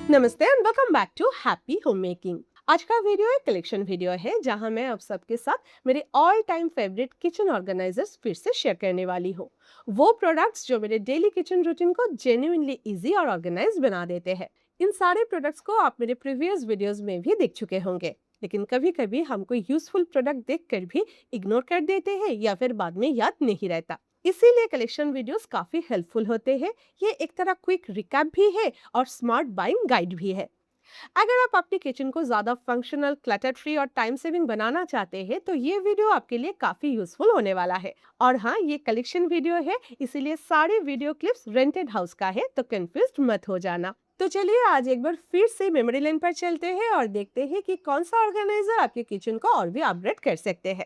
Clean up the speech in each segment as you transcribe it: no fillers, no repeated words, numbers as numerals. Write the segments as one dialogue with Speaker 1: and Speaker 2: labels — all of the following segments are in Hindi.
Speaker 1: नमस्ते and welcome back to Happy Home Making. आज का वीडियो एक कलेक्शन वीडियो है जहां मैं आप सबके साथ मेरे all time favourite kitchen organisers फिर से शेयर करने वाली हूँ। वो प्रोडक्ट्स जो मेरे डेली किचन रूटीन को जेन्युइनली इजी और ऑर्गेनाइज बना देते हैं। इन सारे प्रोडक्ट्स को आप मेरे प्रीवियस वीडियोस में भी देख चुके होंगे, लेकिन कभी कभी हम कोई यूजफुल प्रोडक्ट देखकर भी इग्नोर कर देते हैं या फिर बाद में याद नहीं रहता। इसीलिए कलेक्शन वीडियोस काफी हेल्पफुल होते हैं। ये एक तरह क्विक रिकैप भी है और स्मार्ट बाइंग गाइड भी है। अगर आप अपनी किचन को ज्यादा फंक्शनल, क्लटर फ्री और टाइम सेविंग बनाना चाहते हैं तो ये वीडियो आपके लिए काफी यूजफुल होने वाला है। और हाँ, ये कलेक्शन वीडियो है, इसीलिए सारे वीडियो क्लिप्स रेंटेड हाउस का है, तो कंफ्यूज्ड मत हो जाना। तो चलिए आज एक बार फिर से मेमोरी लेन पर चलते हैं और देखते हैं कि कौन सा ऑर्गेनाइजर आपके किचन को और भी अपग्रेड कर सकते हैं।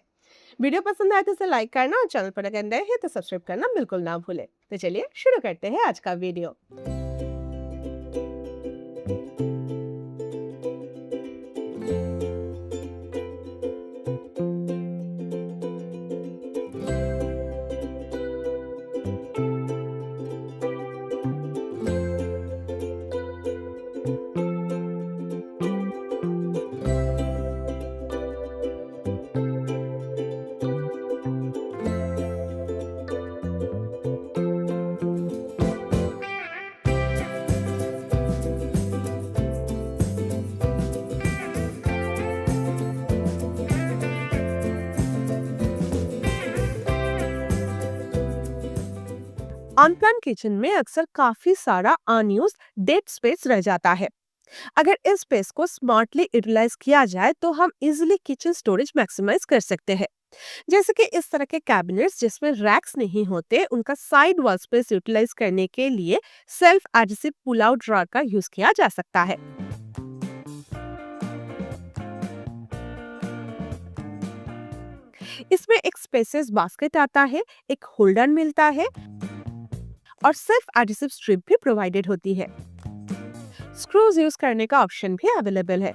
Speaker 1: वीडियो पसंद आए तो इसे लाइक करना और चैनल पर अगर नए हैं तो सब्सक्राइब करना बिल्कुल ना भूलें। तो चलिए शुरू करते हैं आज का वीडियो। अनप्लान किचन में अक्सर काफी सारा अनयूज्ड डेड स्पेस रह जाता है। अगर इस स्पेस को स्मार्टली यूटिलाइज किया जाए तो हम इजीली किचन स्टोरेज मैक्सिमाइज कर सकते हैं। जैसे कि इस तरह के कैबिनेट्स जिसमें रैक्स नहीं होते, उनका साइड वॉल स्पेस यूटिलाइज करने के लिए self adhesive pull out drawer का यूज किया जा सकता है। इसमें एक स्पेसियस बास्केट आता है, एक होल्डर मिलता है और सेल्फ एडहेसिव स्ट्रिप भी प्रोवाइडेड होती है। स्क्रूज यूज करने का ऑप्शन भी अवेलेबल है।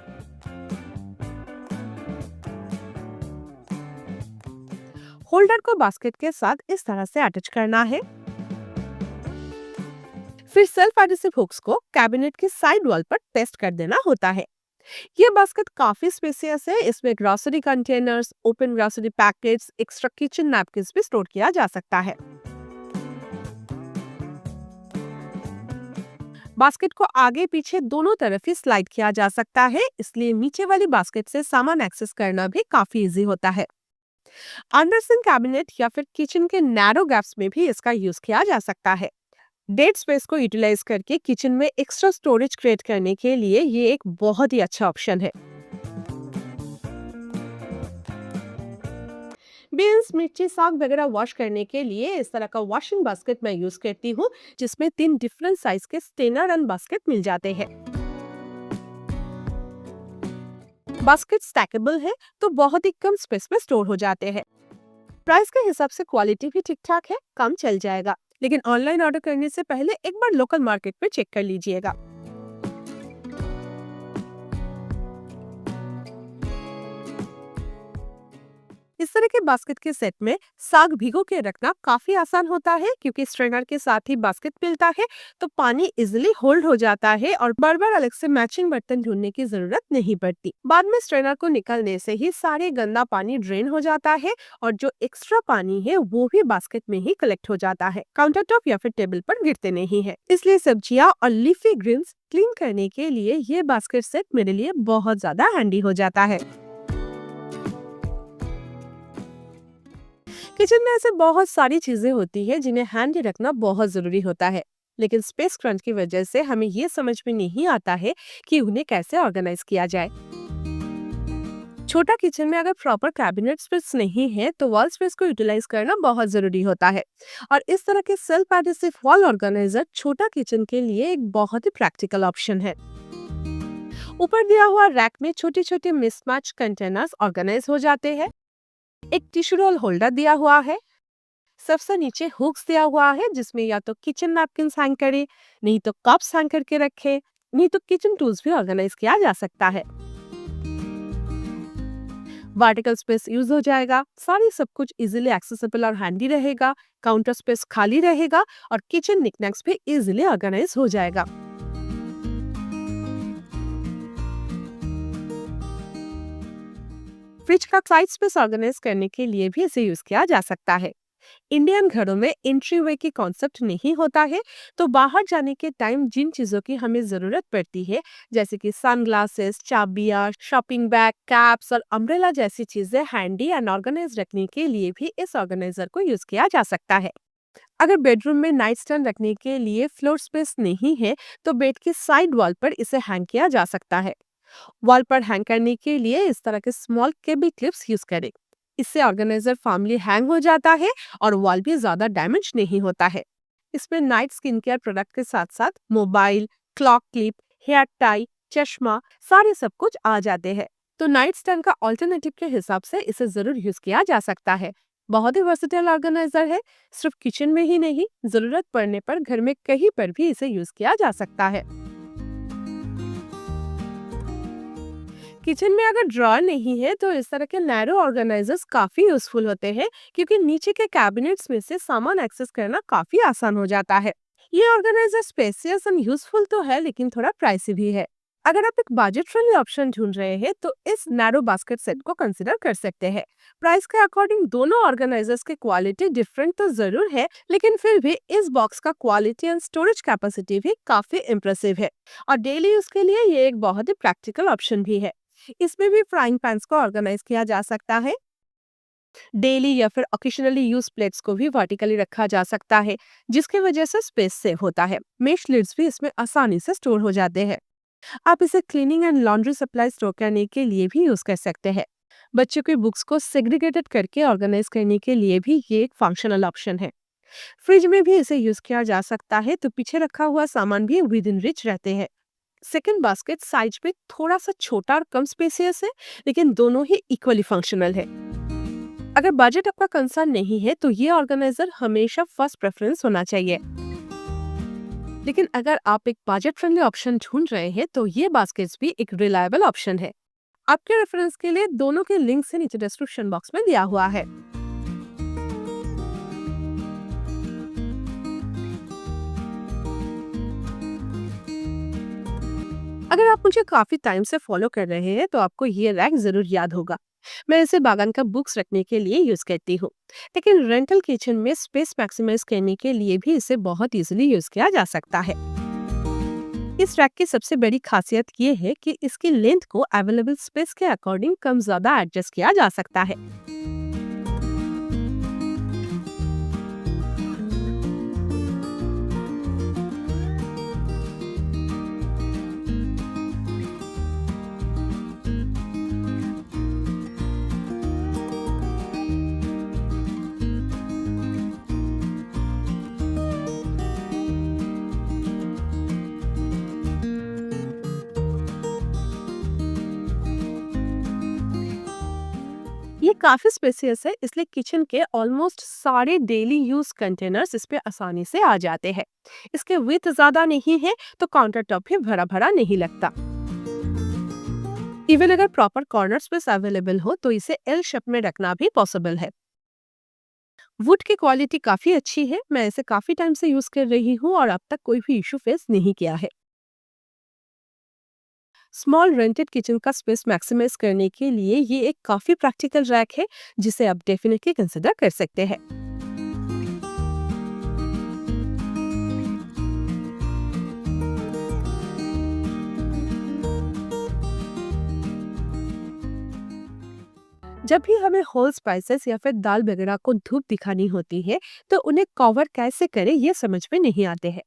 Speaker 1: होल्डर को बास्केट के साथ इस तरह से अटैच करना है। फिर सेल्फ एडहेसिव हुक्स को कैबिनेट की साइड वॉल पर पेस्ट कर देना होता है। ये बास्केट काफी स्पेसियस है। इसमें grocery containers, open grocery packets, extra kitchen napkins भी स्टोर किया जा सकता है। बास्केट को आगे पीछे दोनों तरफ ही स्लाइड किया जा सकता है, इसलिए नीचे वाली बास्केट से सामान एक्सेस करना भी काफी इजी होता है। अंडरसिंक कैबिनेट या फिर किचन के नैरो गैप्स में भी इसका यूज किया जा सकता है। डेड स्पेस को यूटिलाइज करके किचन में एक्स्ट्रा स्टोरेज क्रिएट करने के लिए ये एक बहुत ही अच्छा ऑप्शन है। बीन्स, मिर्ची, साग वगैरह वॉश करने के लिए इस तरह का वॉशिंग बास्केट मैं यूज करती हूँ, जिसमें 3 डिफरेंट साइज के स्टेनर एंड बास्केट मिल जाते हैं। बास्केट स्टैकेबल है तो बहुत ही कम स्पेस में स्टोर हो जाते हैं। प्राइस के हिसाब से क्वालिटी भी ठीक ठाक है, काम चल जाएगा, लेकिन ऑनलाइन ऑर्डर करने से पहले एक बार लोकल मार्केट में चेक कर लीजिएगा। इस तरह के बास्केट के सेट में साग भिगो के रखना काफी आसान होता है, क्योंकि स्ट्रेनर के साथ ही बास्केट मिलता है, तो पानी इजिली होल्ड हो जाता है और बार बार अलग से मैचिंग बर्तन ढूंढने की जरूरत नहीं पड़ती। बाद में स्ट्रेनर को निकलने से ही सारे गंदा पानी ड्रेन हो जाता है और जो एक्स्ट्रा पानी है वो भी बास्केट में ही कलेक्ट हो जाता है, काउंटर टॉप या फिर टेबल पर गिरते नहीं है। इसलिए सब्जियां और लीफी ग्रीन्स क्लीन करने के लिए ये बास्केट सेट मेरे लिए बहुत ज्यादा हैंडी हो जाता है। किचन में ऐसे बहुत सारी चीजें होती है जिन्हें हैंडी रखना बहुत जरूरी होता है, लेकिन स्पेस क्रंच की वजह से हमें ये समझ में नहीं आता है कि उन्हें कैसे ऑर्गेनाइज किया जाए। छोटा किचन में अगर प्रॉपर कैबिनेट स्पेस नहीं है तो वॉल स्पेस को यूटिलाइज करना बहुत जरूरी होता है, और इस तरह के सेल्फ एडहेसिव वॉल ऑर्गेनाइजर छोटा किचन के लिए एक बहुत ही प्रैक्टिकल ऑप्शन है। ऊपर दिया हुआ रैक में छोटे छोटे मिसमैच कंटेनर्स ऑर्गेनाइज हो जाते हैं। एक टिश्यू रोल होल्डर दिया हुआ है। सबसे नीचे हुक्स दिया हुआ है, जिसमें या तो किचन नैपकिन्स हैंग करे, नहीं तो कप्स हैंग करके रखे, नहीं तो किचन टूल्स भी ऑर्गेनाइज किया जा सकता है। वर्टिकल स्पेस यूज हो जाएगा, सारी सब कुछ इजीली एक्सेसिबल और हैंडी रहेगा, काउंटर स्पेस खाली रहेगा और किचन निकनैक्स भी इजीली ऑर्गेनाइज हो जाएगा। फ्रिज का साइड स्पेस ऑर्गेनाइज करने के लिए भी इसे यूज किया जा सकता है। इंडियन घरों में एंट्री वे की कॉन्सेप्ट नहीं होता है, तो बाहर जाने के टाइम जिन चीजों की हमें जरूरत पड़ती है, जैसे कि सनग्लासेस, चाबियां, शॉपिंग बैग, कैप्स और अम्ब्रेला जैसी चीजें हैंडी एंड ऑर्गेनाइज रखने के लिए भी इस ऑर्गेनाइजर को यूज किया जा सकता है। अगर बेडरूम में नाइट स्टैंड रखने के लिए फ्लोर स्पेस नहीं है, तो बेड की साइड वॉल पर इसे हैंग किया जा सकता है। वॉल पर हैंग करने के लिए इस तरह के स्मॉल केबल क्लिप्स यूज करें। इससे ऑर्गेनाइजर फैमिली हैंग हो जाता है और वॉल भी ज्यादा डैमेज नहीं होता है। इसमें नाइट स्किन केयर प्रोडक्ट के साथ साथ mobile, clock clip, hair tie, चश्मा, सारे सब कुछ आ जाते हैं। तो नाइट स्टैंड का ऑल्टरनेटिव के हिसाब से इसे जरूर यूज किया जा सकता है। बहुत ही वर्सेटाइल ऑर्गेनाइजर है। सिर्फ किचन में ही नहीं, जरूरत पड़ने पर घर में कहीं पर भी इसे यूज किया जा सकता है। किचन में अगर ड्रॉअर नहीं है तो इस तरह के नैरो ऑर्गेनाइजर्स काफी यूजफुल होते हैं, क्योंकि नीचे के कैबिनेट्स में से सामान एक्सेस करना काफी आसान हो जाता है। ये ऑर्गेनाइजर स्पेसियस एंड यूजफुल तो है, लेकिन थोड़ा प्राइसी भी है। अगर आप एक बजट फ्रेंडली ऑप्शन ढूंढ रहे हैं तो इस नैरो बास्केट सेट को कंसिडर कर सकते हैं। प्राइस के अकॉर्डिंग दोनों ऑर्गेनाइजर्स की क्वालिटी डिफरेंट तो जरूर है, लेकिन फिर भी इस बॉक्स का क्वालिटी एंड स्टोरेज कैपेसिटी भी काफी इम्प्रेसिव है। और डेली यूज के लिए ये एक बहुत ही प्रैक्टिकल ऑप्शन भी है। इसमें भी फ्राइंग पैन्स को ऑर्गेनाइज किया जा सकता है। डेली या फिर ओकेशनली यूज प्लेट्स को भी वर्टिकली रखा जा सकता है, जिसकी वजह से स्पेस सेव होता है। मेश लिड्स भी इसमें आसानी से स्टोर हो जाते हैं। आप इसे cleaning and laundry supply store करने के लिए भी यूज कर सकते हैं। बच्चों की बुक्स को सेग्रीगेटेड करके ऑर्गेनाइज करने के लिए भी ये एक फंक्शनल ऑप्शन है। फ्रिज में भी इसे यूज किया जा सकता है, तो पीछे रखा हुआ सामान भी विद इन रिच रहते हैं। सेकंड बास्केट साइज में थोड़ा सा छोटा और कम स्पेसियस है, लेकिन दोनों ही इक्वली फंक्शनल है। अगर बजट आपका कंसर्न नहीं है तो ये ऑर्गेनाइजर हमेशा फर्स्ट प्रेफरेंस होना चाहिए। लेकिन अगर आप एक बजट फ्रेंडली ऑप्शन ढूंढ रहे हैं तो ये बास्केट्स भी एक रिलायबल ऑप्शन है। आपके रेफरेंस के लिए दोनों के लिंक से नीचे डिस्क्रिप्शन बॉक्स में दिया हुआ है। अगर आप मुझे काफी टाइम से फॉलो कर रहे हैं तो आपको ये रैक जरूर याद होगा। मैं इसे बागान का बुक्स रखने के लिए यूज करती हूँ, लेकिन रेंटल किचन में स्पेस मैक्सिमाइज करने के लिए भी इसे बहुत इजीली यूज किया जा सकता है। इस रैक की सबसे बड़ी खासियत ये है कि इसकी लेंथ को अवेलेबल स्पेस के अकॉर्डिंग कम ज्यादा एडजस्ट किया जा सकता है। ये काफी स्पेसियस है, इसलिए किचन के ऑलमोस्ट सारे डेली यूज कंटेनर्स इस पे आसानी से आ जाते हैं। इसके विड्थ ज्यादा नहीं है, तो काउंटर टॉप भी भरा भरा नहीं लगता। इवन अगर प्रॉपर कॉर्नर स्पेस अवेलेबल हो तो इसे एल शेप में रखना भी पॉसिबल है। वुड की क्वालिटी काफी अच्छी है। मैं इसे काफी टाइम से यूज कर रही हूँ और अब तक कोई भी इशू फेस नहीं किया है। स्मॉल रेंटेड किचन का स्पेस मैक्सिमाइज करने के लिए ये एक काफी प्रैक्टिकल रैक है, जिसे आप डेफिनेटली कंसिडर कर सकते हैं। जब भी हमें होल स्पाइसेस या फिर दाल वगैरह को धूप दिखानी होती है, तो उन्हें कवर कैसे करें ये समझ में नहीं आते हैं।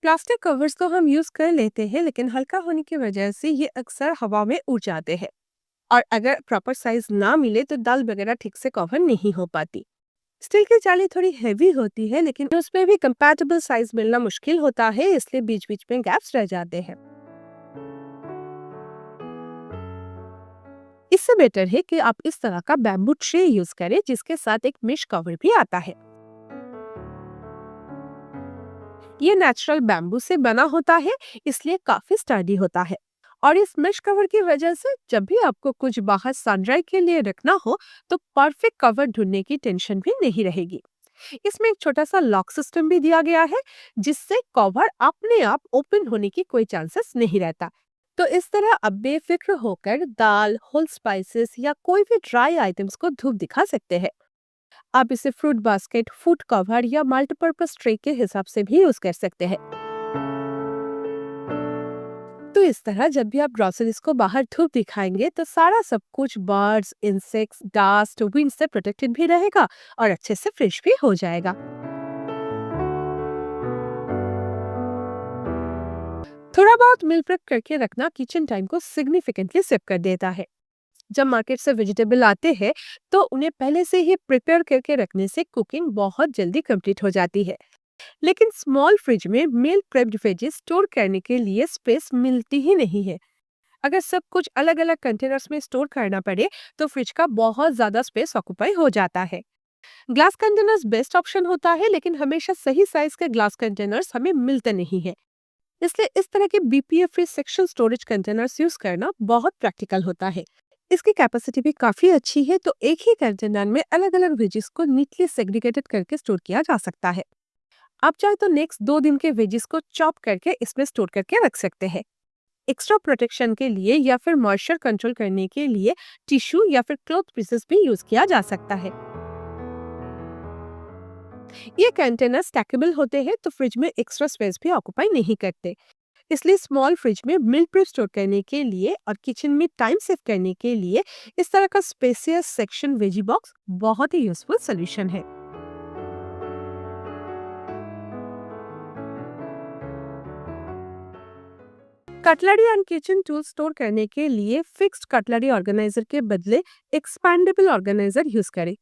Speaker 1: प्लास्टिक कवर्स तो हम यूज कर लेते हैं, लेकिन हल्का होने की वजह से ये अक्सर हवा में उड़ जाते हैं। और अगर प्रॉपर साइज ना मिले तो दाल वगैरह ठीक से कवर नहीं हो पाती। स्टील की जाली थोड़ी हैवी होती है, लेकिन उसमें भी कंपैटिबल साइज मिलना मुश्किल होता है, इसलिए बीच बीच में गैप्स रह जाते हैं। इससे बेटर है कि आप इस तरह का बैम्बू ट्रे यूज करें, जिसके साथ एक मेश कवर भी आता है। ये नेचुरल बैम्बू से बना होता है, इसलिए काफी स्टर्डी होता है। और इस मेश कवर की वजह से जब भी आपको कुछ बाहर सनड्राई के लिए रखना हो, तो परफेक्ट कवर ढूंढने की टेंशन भी नहीं रहेगी। इसमें एक छोटा सा लॉक सिस्टम भी दिया गया है, जिससे कवर अपने आप ओपन होने की कोई चांसेस नहीं रहता। तो इस तरह आप बेफिक्र होकर दाल, होल स्पाइसेस या कोई भी ड्राई आइटम्स को धूप दिखा सकते हैं। आप इसे फ्रूट बास्केट, फूड कवर या मल्टीपर्पज ट्रे के हिसाब से भी यूज कर सकते हैं। तो इस तरह जब भी आप ग्रोसरीज को बाहर धूप दिखाएंगे तो सारा सब कुछ बर्ड्स, इंसेक्ट्स, डस्ट, विंड से प्रोटेक्टेड भी रहेगा और अच्छे से फ्रेश भी हो जाएगा। थोड़ा बहुत मील प्रेप करके रखना किचन टाइम को सिग्निफिकेंटली सेव कर देता है। जब मार्केट से वेजिटेबल आते हैं तो उन्हें पहले से ही प्रिपेयर करके रखने से कुकिंग बहुत जल्दी कंप्लीट हो जाती है। लेकिन स्मॉल फ्रिज में मील प्रेप्ड वेजेस स्टोर करने के लिए स्पेस मिलती ही नहीं है। अगर सब कुछ अलग अलग कंटेनर्स में स्टोर करना पड़े तो फ्रिज का बहुत ज्यादा स्पेस ऑक्यूपाई हो जाता है। ग्लास कंटेनर्स बेस्ट ऑप्शन होता है, लेकिन हमेशा सही साइज के ग्लास कंटेनर्स हमें मिलते नहीं है। इसलिए इस तरह के BPA free section storage containers use करना बहुत प्रैक्टिकल होता है। इसकी कैपेसिटी भी काफी अच्छी है, तो एक ही कंटेनर में अलग अलग वेजेस को नीटली सेग्रीगेटेड करके स्टोर किया जा सकता है। आप चाहे तो नेक्स्ट 2 दिन के वेजेस को चॉप करके इसमें स्टोर करके रख सकते हैं। एक्स्ट्रा प्रोटेक्शन के लिए या फिर मॉइस्चर कंट्रोल करने के लिए टिश्यू या फिर क्लॉथ पीसेस भी यूज किया जा सकता है। ये कंटेनर स्टैकेबल होते हैं, तो फ्रिज में एक्स्ट्रा स्पेस भी ऑक्यूपाई नहीं करते। इसलिए स्मॉल फ्रिज में मील प्रेप स्टोर करने के लिए और किचन में टाइम सेव करने के लिए इस तरह का स्पेसियस सेक्शन वेजी बॉक्स बहुत ही यूजफुल सोल्यूशन है। Cutlery and kitchen tool store करने के लिए फिक्स्ड कटलरी ऑर्गेनाइजर के बदले एक्सपैंडेबल ऑर्गेनाइजर यूज करें।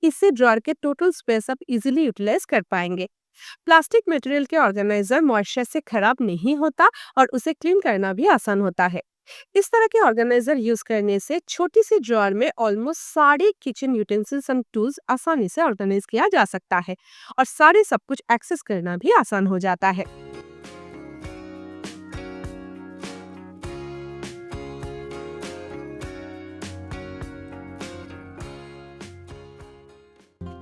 Speaker 1: इससे ड्रॉअर के टोटल स्पेस आप इजीली यूटिलाइज कर पाएंगे। प्लास्टिक मटेरियल के ऑर्गेनाइजर मॉइस्चर से खराब नहीं होता और उसे क्लीन करना भी आसान होता है। इस तरह के ऑर्गेनाइजर यूज करने से छोटी सी ड्रॉअर में ऑलमोस्ट सारे किचन यूटेंसिल्स एंड टूल्स आसानी से ऑर्गेनाइज किया जा सकता है और सारे सब कुछ एक्सेस करना भी आसान हो जाता है।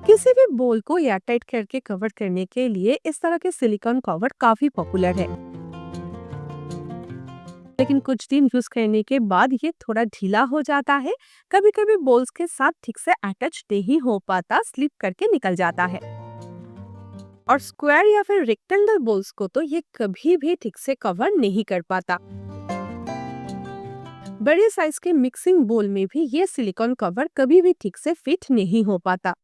Speaker 1: किसी भी बोल को एयरटाइट करके कवर करने के लिए इस तरह के सिलिकॉन कवर काफी पॉपुलर है। लेकिन कुछ दिन यूज करने के बाद ये थोड़ा ढीला हो जाता है। कभी कभी बोल्स के साथ ठीक से अटैच नहीं हो पाता, स्लिप करके निकल जाता है। और स्क्वायर या फिर रेक्टेंगल बोल्स को तो ये कभी भी ठीक से कवर नहीं कर पाता। बड़े साइज के मिक्सिंग बोल में भी ये सिलिकॉन कवर कभी भी ठीक से फिट नहीं हो पाता।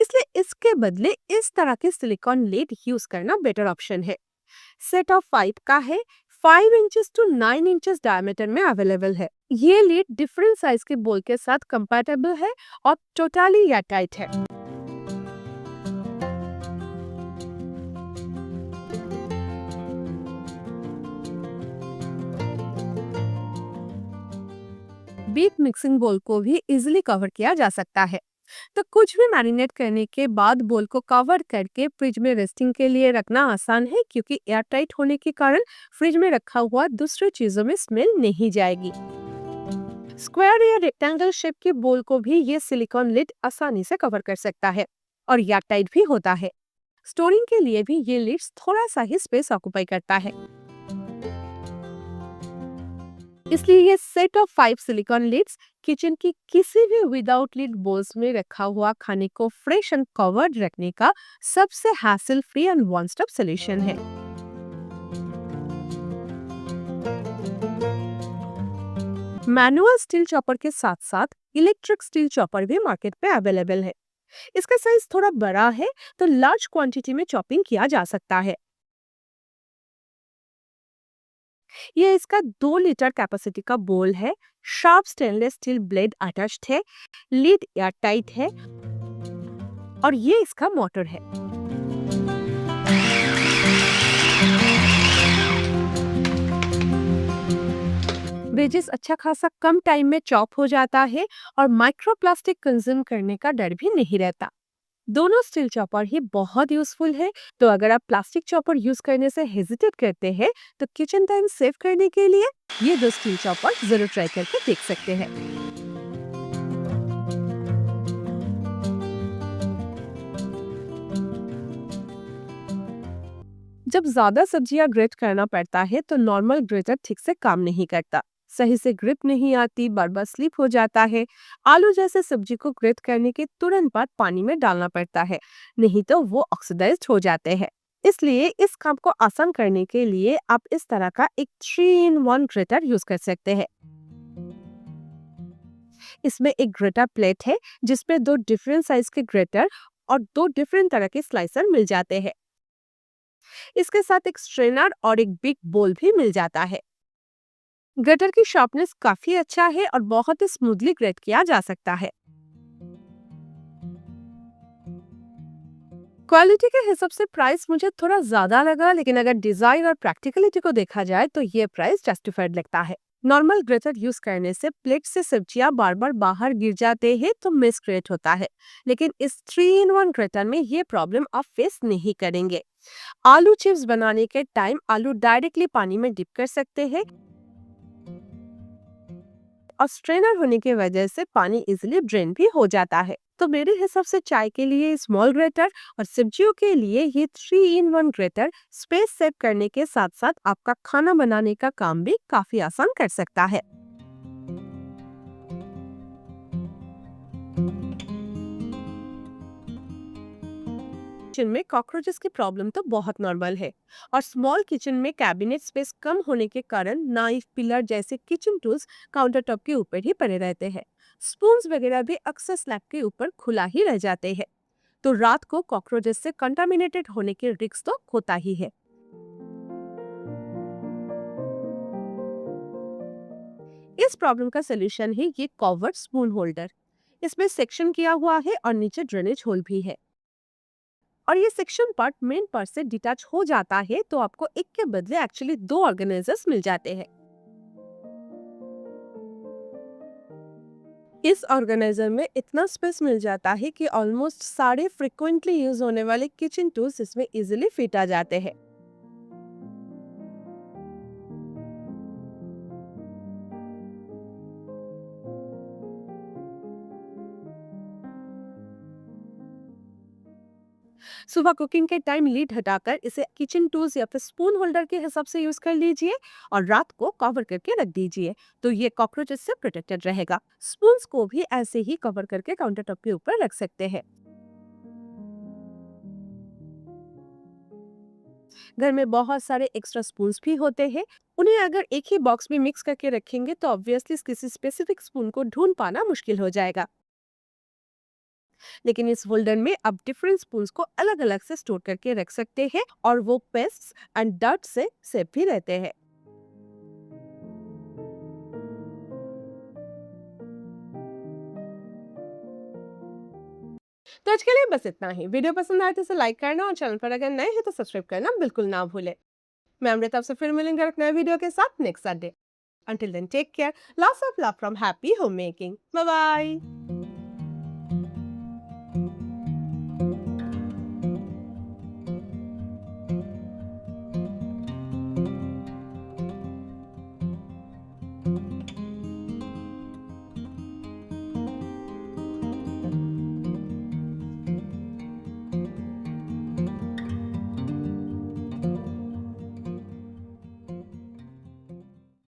Speaker 1: इसलिए इसके बदले इस तरह के सिलिकॉन लीड यूज करना बेटर ऑप्शन है। सेट ऑफ 5 का है, 5 इंचेस टू 9 इंचेस डायमीटर में अवेलेबल है। ये लीड डिफरेंट साइज के बोल के साथ कंपैटिबल है और टोटली एयरटाइट है। बिग मिक्सिंग बोल को भी इजीली कवर किया जा सकता है। तो कुछ भी मैरिनेट करने के बाद बोल को कवर करके फ्रिज में रेस्टिंग के लिए रखना आसान है, क्योंकि एयरटाइट होने के कारण फ्रिज में रखा हुआ दूसरी चीजों में स्मेल नहीं जाएगी। स्क्वायर या रेक्टेंगल शेप के बोल को भी ये सिलिकॉन लिड आसानी से कवर कर सकता है और एयरटाइट भी होता है। स्टोरिंग के लिए भी ये लिड्स थोड़ा सा ही स्पेस ऑक्यूपाई करता है। इसलिए ये set of 5 silicone lids kitchen की किसी भी विदाउट लिड बोल्स में रखा हुआ खाने को फ्रेश एंड कवर्ड रखने का सबसे hassle free and one stop solution है। मैनुअल स्टील चॉपर के साथ साथ इलेक्ट्रिक स्टील चॉपर भी मार्केट पे अवेलेबल है। इसका साइज थोड़ा बड़ा है, तो लार्ज क्वांटिटी में चॉपिंग किया जा सकता है। ये इसका 2 लीटर कैपेसिटी का बोल है, sharp stainless steel blade attached है, लीड एयर टाइट है और ये इसका मोटर है। वेजेस अच्छा खासा कम टाइम में चॉप हो जाता है और माइक्रोप्लास्टिक कंज्यूम करने का डर भी नहीं रहता। दोनों स्टील चॉपर ही बहुत यूजफुल है, तो अगर आप प्लास्टिक चॉपर यूज करने से हेजिटेट करते हैं तो किचन टाइम सेव करने के लिए ये 2 स्टील चॉपर जरूर ट्राई करके देख सकते हैं। जब ज्यादा सब्जियां ग्रेट करना पड़ता है तो नॉर्मल ग्रेटर ठीक से काम नहीं करता, सही से ग्रिप नहीं आती, बार बार स्लिप हो जाता है। आलू जैसे सब्जी को ग्रेट करने के तुरंत बाद पानी में डालना पड़ता है, नहीं तो वो ऑक्सीडाइज्ड हो जाते हैं। इसलिए इस काम को आसान करने के लिए आप इस तरह का एक 3 in 1 ग्रेटर यूज कर सकते हैं। इसमें एक ग्रेटर प्लेट है जिसमें दो डिफरेंट साइज के ग्रेटर और दो डिफरेंट तरह के स्लाइसर मिल जाते हैं। इसके साथ एक स्ट्रेनर और एक बिग बोल भी मिल जाता है। ग्रेटर की शार्पनेस काफी अच्छा है और बहुत ही स्मूथली ग्रेट किया जा सकता है। क्वालिटी के हिसाब से प्राइस मुझे थोड़ा ज्यादा लगा, लेकिन अगर डिजाइन और प्रैक्टिकलिटी को देखा जाए तो ये प्राइस जस्टिफाइड लगता है। नॉर्मल ग्रेटर यूज करने से प्लेट से सब्जियां बार बार बाहर गिर जाते हैं तो मिस क्रिएट होता है, लेकिन इस 3 in 1 ग्रेटर में ये प्रॉब्लम आप फेस नहीं करेंगे। आलू चिप्स बनाने के टाइम आलू डायरेक्टली पानी में डिप कर सकते हैं और स्ट्रेनर होने की वजह से पानी इजिली ड्रेन भी हो जाता है। तो मेरे हिसाब से चाय के लिए स्मॉल ग्रेटर और सब्जियों के लिए ये 3 in 1 ग्रेटर स्पेस सेव करने के साथ साथ आपका खाना बनाने का काम भी काफी आसान कर सकता है। किचन में कॉकरोचेस की प्रॉब्लम तो बहुत नॉर्मल है, और स्मॉल किचन में कैबिनेट स्पेस कम होने के कारण नाइफ, पिलर जैसे किचन टूल्स काउंटर टॉप के ऊपर ही पड़े रहते हैं। स्पून्स वगैरह भी अक्सर स्लैब के ऊपर खुला ही रह जाते हैं, तो रात को कॉकरोचेस से कंटामिनेटेड होने के रिस्क तो होता ही है। इस प्रॉब्लम का सोल्यूशन है ये कवर्ड स्पून होल्डर। इसमें सेक्शन किया हुआ है और नीचे ड्रेनेज होल भी है, और ये सेक्शन पार्ट मेन पार्ट से डिटैच हो जाता है, तो आपको एक के बदले एक्चुअली दो ऑर्गेनाइजर्स मिल जाते हैं। इस ऑर्गेनाइजर में इतना स्पेस मिल जाता है कि ऑलमोस्ट सारे फ्रिक्वेंटली यूज होने वाले किचन टूल्स इसमें इजीली फिट आ जाते हैं। सुबह कुकिंग के टाइम लीड हटाकर इसे किचन टूल्स या फिर स्पून होल्डर के हिसाब से यूज कर लीजिए और रात को कवर करके रख दीजिए, तो ये कॉकरोचेस से प्रोटेक्टेड रहेगा। स्पून्स को भी ऐसे ही कवर करके काउंटर टॉप के ऊपर रख सकते हैं। घर में बहुत सारे एक्स्ट्रा स्पून्स भी होते हैं, उन्हें अगर एक ही बॉक्स में मिक्स करके रखेंगे तो ऑब्वियसली किसी स्पेसिफिक स्पून को ढूंढ पाना मुश्किल हो जाएगा। लेकिन इस होल्डर में आप डिफरेंट स्पून्स को अलग अलग से स्टोर करके रख सकते हैं और वो पेस्ट एंड डर्ट से सेफ भी रहते हैं। तो आज के लिए बस इतना ही। वीडियो पसंद आए तो इसे लाइक करना और चैनल पर अगर नए हैं तो सब्सक्राइब करना बिल्कुल ना भूलें। मैं अमृता आपसे फिर मिलेंगे एक नए वीडियो के साथ next Sunday. Until then, take care. Lots of love from Happy Homemaking. Bye bye.